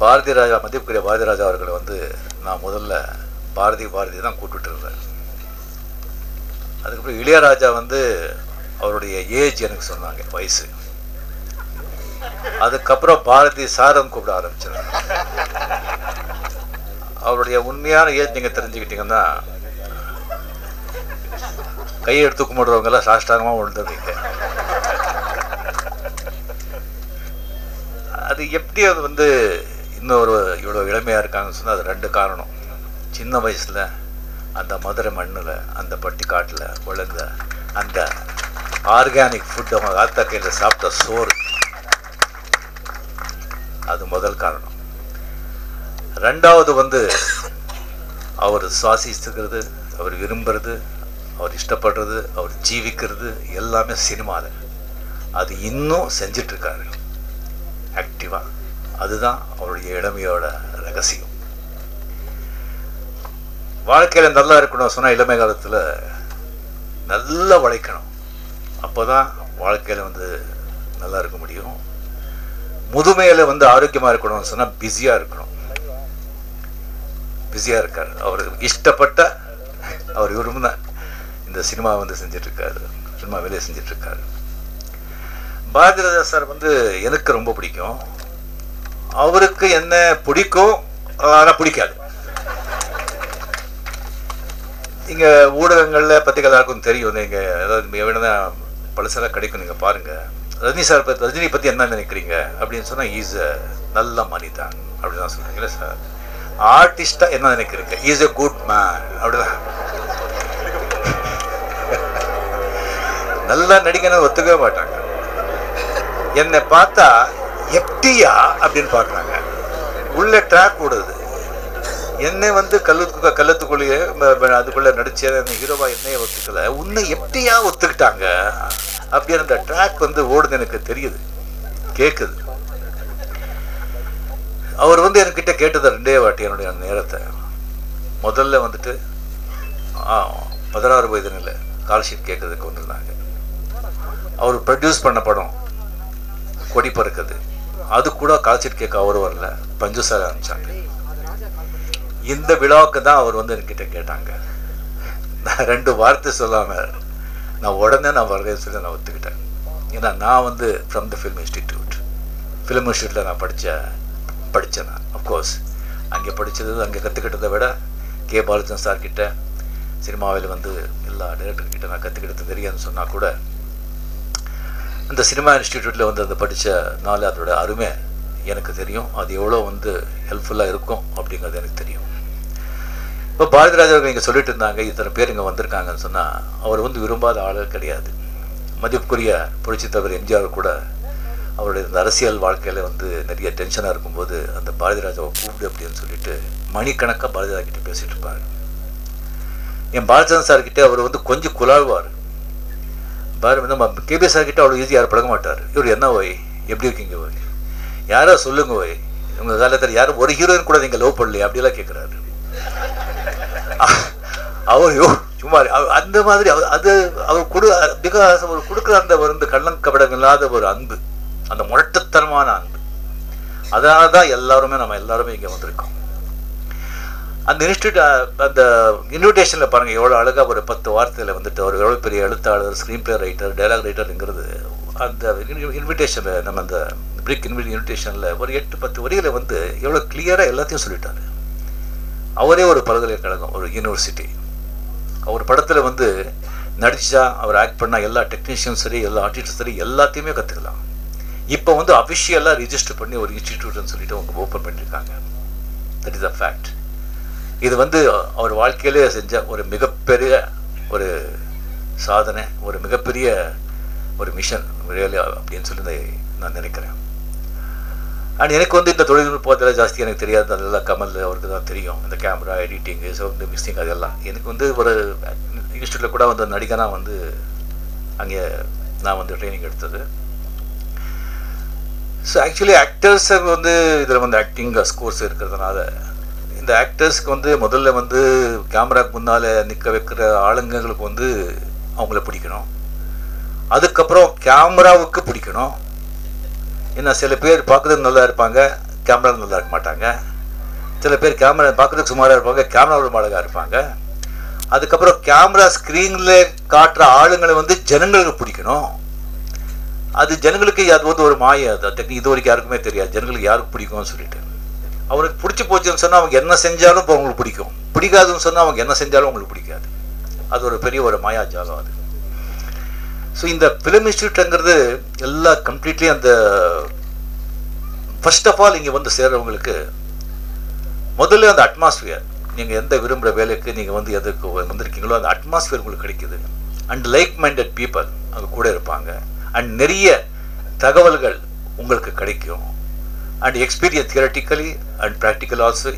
பாரதி ராஜா, மதிப்புக்குரிய பாரதி ராஜா அவர்களை வந்து நான் முதல்ல பாரதி தான் கூப்பிட்டு இருந்தேன். அதுக்கப்புறம் இளையராஜா வந்து அவருடைய ஏஜ் எனக்கு சொன்னாங்க, வயசு. அதுக்கப்புறம் பாரதி சாரம் கூப்பிட ஆரம்பிச்சிருந்தாங்க. அவருடைய உண்மையான ஏஜ் நீங்கள் தெரிஞ்சுக்கிட்டீங்கன்னா கையை எடுத்து கும்பிடுறவங்கெல்லாம் சாஷ்டாங்கமாக விழுந்துருவீங்க. அது எப்படி அது வந்து இன்னொரு இவ்வளோ இளமையாக இருக்காங்கன்னு சொன்னால் அது ரெண்டு காரணம். சின்ன வயசில் அந்த மதுரை மண்ணில் அந்த பட்டிக்காட்டில் வளர்ந்த அந்த ஆர்கானிக் ஃபுட் அவங்க ஆத்தா கையில் சாப்பிட்ட சோறு, அது முதல் காரணம். ரெண்டாவது வந்து அவர் சுவாசிச்சுக்கிறது, அவர் விரும்புறது, அவர் இஷ்டப்படுறது, அவர் ஜீவிக்கிறது எல்லாமே சினிமாவில். அது இன்னும் செஞ்சிட்ருக்காரு ஆக்டிவாக. அதுதான் அவருடைய இளமையோட ரகசியம். வாழ்க்கையில் நல்லா இருக்கணும் சொன்னால் இளமை காலத்தில் நல்லா உழைக்கணும். அப்போ தான் வாழ்க்கையில் வந்து நல்லா இருக்க முடியும். முதுமையில் வந்து ஆரோக்கியமாக இருக்கணும்னு சொன்னால் பிஸியாக இருக்கணும். பிஸியாக இருக்கார். அவருக்கு இஷ்டப்பட்ட, அவர் விரும்பின இந்த சினிமா வந்து செஞ்சிட்ருக்காரு, சினிமா வேலையை செஞ்சிட்ருக்காரு. பாரதி ராஜா சார் வந்து எனக்கு ரொம்ப பிடிக்கும். அவருக்கு என்ன பிடிக்கும், ஆனால் பிடிக்காது. இங்கே ஊடகங்களில் பத்திரிக்கை எல்லாருக்கும் தெரியும். நீங்கள் ஏதாவது எவ்வளோ பழசெல்லாம் கிடைக்கும், நீங்கள் பாருங்கள். ரஜினி பற்றி என்ன நினைக்கிறீங்க அப்படின்னு சொன்னால் ஈஸ் அ நல்ல மனிதன் அப்படி தான் சொல்கிறீங்க. இல்லை சார், ஆர்டிஸ்டாக என்ன நினைக்கிறீங்க? ஈஸ் அ குட் மேன் அப்படிதான். நல்லா நடிக்கணும் ஒத்துக்கவே மாட்டாங்க. என்னை பார்த்தா எப்படியா அப்படின்னு பார்க்குறாங்க. உள்ள ட்ராக் ஓடுது. என்னை வந்து கள்ளத்துக்குள்ளேயே அதுக்குள்ளே நடிச்ச ஹீரோவா என்னையே ஒத்துக்கலை, உன்னை எப்படியா ஒத்துக்கிட்டாங்க அப்படின்னு அந்த ட்ராக் வந்து ஓடுது. எனக்கு தெரியுது, கேட்குது. அவர் வந்து என்கிட்ட கேட்டது ரெண்டே வாட்டி என்னுடைய நேரத்தை. முதல்ல வந்துட்டு 16 வயதுல கால்ஷீட் கேட்கறதுக்கு வந்திருந்தாங்க. அவர் ப்ரொடியூஸ் பண்ண படம் கொடி பறக்குது, அது கூட கால்ஷீட் கேட்க அவர் வரல, பஞ்சு சார் ஆரம்பிச்சாங்க. இந்த விழாவுக்கு தான் அவர் வந்து என்கிட்ட கேட்டாங்க. நான் 2 வார்த்தை சொல்லாமல் நான் உடனே நான் வரதேன்னு சொல்லி நான் ஒத்துக்கிட்டேன். ஏன்னா நான் வந்து ஃப்ரம் த ஃபிலிம் இன்ஸ்டிடியூட்டில் நான் படித்தேன் நான். அஃப்கோர்ஸ் அங்கே படித்தது, அங்கே கற்றுக்கிட்டதை விட கே பாலச்சந்திரன் சார்கிட்ட, சினிமாவில் வந்து எல்லா டைரக்டர்கிட்ட நான் கற்றுக்கிட்டது தெரியாதுன்னு சொன்னால் கூட அந்த சினிமா இன்ஸ்டிடியூட்டில் வந்து அந்த படித்தனால அதோட அருமை எனக்கு தெரியும். அது எவ்வளோ வந்து ஹெல்ப்ஃபுல்லாக இருக்கும் அப்படிங்கிறது எனக்கு தெரியும். இப்போ பாரதி ராஜா இங்கே சொல்லிட்டு இருந்தாங்க, இத்தனை பேர் இங்கே வந்திருக்காங்கன்னு சொன்னால் அவர் வந்து விரும்பாத ஆளுகள் கிடையாது. மதிப்புக்குரிய புரட்சி தலைவர் எம்ஜிஆர் கூட அவருடைய இந்த அரசியல் வாழ்க்கையில் வந்து நிறைய டென்ஷனாக இருக்கும்போது அந்த பாரதி ராஜாவை கூப்பிடு அப்படின்னு சொல்லிட்டு மணிக்கணக்காக பாரதி ராஜா கிட்டே பேசிகிட்டு இருப்பார். என் பாலச்சந்திரன் சார்கிட்ட அவர் வந்து கொஞ்சம் குலாழ்வார். நம்ம கேபி சார்கிட்ட அவ்வளோ ஈஸி யாரும் பழக மாட்டார். இவர் என்ன ஓய், எப்படி இருக்கீங்க ஓய், யாரோ சொல்லுங்க ஓய், உங்கள் காலத்தில் யாரும் ஒரு ஹீரோயின் கூட நீங்கள் லவ் பண்ணலையே அப்படிலாம் கேட்குறாரு. அவர் சும்மா அந்த மாதிரி அது அவர் பிகாஸ் அவர் கொடுக்குற அந்த வந்து கள்ளங்கபடம் இல்லாத ஒரு அன்பு, அந்த முரட்டுத்தனமான அன்பு. அதனால தான் நம்ம எல்லாருமே இங்கே வந்திருக்கோம். அந்த அந்த இன்விடேஷனில் பாருங்கள் எவ்வளோ அழகாக ஒரு 10 வார்த்தையில் வந்துட்டு அவர் எவ்வளோ பெரிய எழுத்தாளர், ஸ்க்ரீன் பிளே ரைட்டர், டைலாக் ரைட்டருங்கிறது அந்த இன்விடேஷனில் நம்ம அந்த பிரிக் இன்விடேஷனில் ஒரு 8-10 வரிகளை வந்து எவ்வளோ கிளியராக எல்லாத்தையும் சொல்லிட்டாரு. அவரே ஒரு பல்கலைக்கழகம், ஒரு யூனிவர்சிட்டி. அவர் படத்தில் வந்து நடித்தா, அவர் ஆக்ட் பண்ணால் எல்லா டெக்னீஷியன்ஸ் சரி, எல்லா ஆர்டிஸ்டும் சரி, எல்லாத்தையுமே கற்றுக்கலாம். இப்போ வந்து அஃபிஷியலாக ரிஜிஸ்டர் பண்ணி ஒரு இன்ஸ்டிடியூட்னு சொல்லிட்டு அவங்க ஓப்பன் பண்ணியிருக்காங்க. That is a fact. இது வந்து அவர் வாழ்க்கையிலே செஞ்ச ஒரு மிகப்பெரிய ஒரு சாதனை, ஒரு மிகப்பெரிய ஒரு மிஷன் ரியலி அப்படின்னு சொல்லி நான் நினைக்கிறேன். அண்ட் எனக்கு வந்து இந்த தொழில்நுட்பத்தில் ஜாஸ்தி எனக்கு தெரியாது. அதெல்லாம் கமல் அவருக்கு தான் தெரியும். இந்த கேமரா, எடிட்டிங்கு, சவுண்டு மிக்சிங், அதெல்லாம் எனக்கு வந்து ஒரு இன்ஸ்டியூட்டில் கூட வந்து நடிகனாக வந்து அங்கே நான் வந்து ட்ரைனிங் எடுத்தது. ஸோ ஆக்சுவலி ஆக்டர்ஸை வந்து இதில் வந்து ஆக்டிங் கோர்ஸ் இருக்கிறதுனால இந்த ஆக்டர்ஸ்க்கு வந்து முதல்ல வந்து கேமராக்கு முன்னால் நிற்க வைக்கிற ஆளுங்களுக்கு வந்து அவங்கள பிடிக்கணும். அதுக்கப்புறம் கேமராவுக்கு பிடிக்கணும். ஏன்னா சில பேர் பார்க்குறது நல்லா இருப்பாங்க, கேமரா நல்லா இருக்க மாட்டாங்க, சில பேர் கேமரா பார்க்குறதுக்கு சுமாராக இருப்பாங்க, கேமராவில் அழகாக இருப்பாங்க. அதுக்கப்புறம் கேமரா ஸ்க்ரீனில் காட்டுற ஆளுங்களை வந்து ஜனங்களுக்கு பிடிக்கணும். அது ஜனங்களுக்கு அது வந்து ஒரு மாய, அது டெக்னிக் இது வரைக்கும் யாருக்குமே தெரியாது ஜனங்களுக்கு யாருக்கு பிடிக்கும்னு சொல்லிட்டு. அவனுக்கு பிடிச்சி போச்சுன்னு சொன்னால் அவங்க என்ன செஞ்சாலும் இப்போ அவங்களுக்கு பிடிக்கும், பிடிக்காதுன்னு சொன்னால் அவங்க என்ன செஞ்சாலும் அவங்களுக்கு பிடிக்காது. அது ஒரு பெரிய ஒரு மாயாஜாலம் அது. ஸோ இந்த ஃபிலிம் இன்ஸ்டியூட்டுங்கிறது எல்லாம் கம்ப்ளீட்லி அந்த ஃபர்ஸ்ட் ஆஃப் ஆல் இங்கே வந்து சேர்றவங்களுக்கு முதல்ல அந்த அட்மாஸ்பியர், நீங்கள் எந்த விரும்புகிற வேலைக்கு நீங்கள் வந்து எதுக்கு வந்திருக்கீங்களோ அந்த அட்மாஸ்பியர் உங்களுக்கு கிடைக்குது. அண்ட் லைக் மைண்டட் பீப்புள் அங்கே கூட இருப்பாங்க. அண்ட் நிறைய தகவல்கள் உங்களுக்கு கிடைக்கும். And experience theoretically and practical also,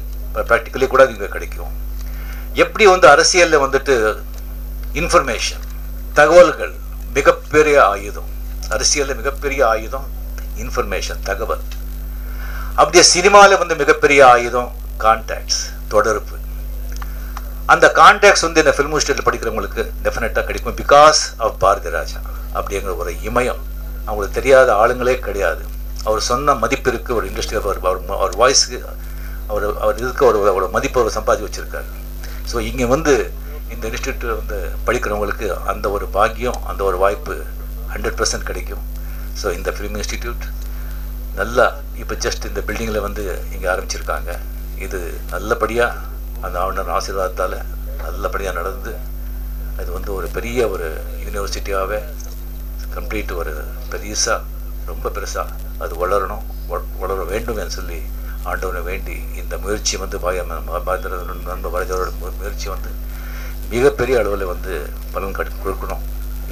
practically கூட நீங்கள் கிடைக்கும். எப்படி வந்து அரசியலில் வந்துட்டு இன்ஃபர்மேஷன், தகவல்கள் மிகப்பெரிய ஆயுதம், அரசியலில் மிகப்பெரிய ஆயுதம் இன்ஃபர்மேஷன், தகவல். அப்படியே சினிமாவில் வந்து மிகப்பெரிய ஆயுதம் கான்டாக்ட்ஸ், தொடர்பு. அந்த கான்டாக்ட்ஸ் வந்து இந்த ஃபிலிம் இன்ஸ்டியூட்டில் படிக்கிறவங்களுக்கு டெஃபினட்டாக கிடைக்கும். பிகாஸ் ஆஃப் பாரதி ராஜா அப்படிங்கிற ஒரு இமயம். அவங்களுக்கு தெரியாத ஆளுங்களே கிடையாது. அவர் சொன்ன மதிப்பு இருக்குது ஒரு இண்டஸ்ட்ரியில், அவர் வாய்ஸுக்கு அவர் இதுக்கு ஒரு மதிப்பு அவர் சம்பாதி வச்சுருக்காரு. ஸோ இங்கே வந்து இந்த இன்ஸ்டியூட் வந்து படிக்கிறவங்களுக்கு அந்த ஒரு பாக்கியம், அந்த ஒரு வாய்ப்பு 100% கிடைக்கும். ஸோ இந்த ஃபிலிம் இன்ஸ்டிடியூட் நல்லா இப்போ ஜஸ்ட் இந்த பில்டிங்கில் வந்து இங்கே ஆரம்பிச்சிருக்காங்க. இது நல்லபடியாக அந்த ஆளுநர் ஆசீர்வாதத்தால் நல்லபடியாக நடந்து அது வந்து ஒரு பெரிய ஒரு யூனிவர்சிட்டியாகவே கம்ப்ளீட் ஒரு பெருசாக, ரொம்ப பெருசாக அது வளரணும், வளர வேண்டும் என்று சொல்லி ஆண்டவனை வேண்டி இந்த முயற்சி வந்து நண்பர் பாரதியோட முயற்சி வந்து மிகப்பெரிய அளவில் வந்து பலன் கொடுக்கணும்.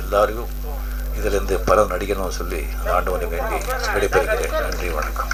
எல்லாருக்கும் இதிலேருந்து பலன் அடிக்கணும்னு சொல்லி அந்த ஆண்டவனை வேண்டி விடைபெறுகிறேன். நன்றி, வணக்கம்.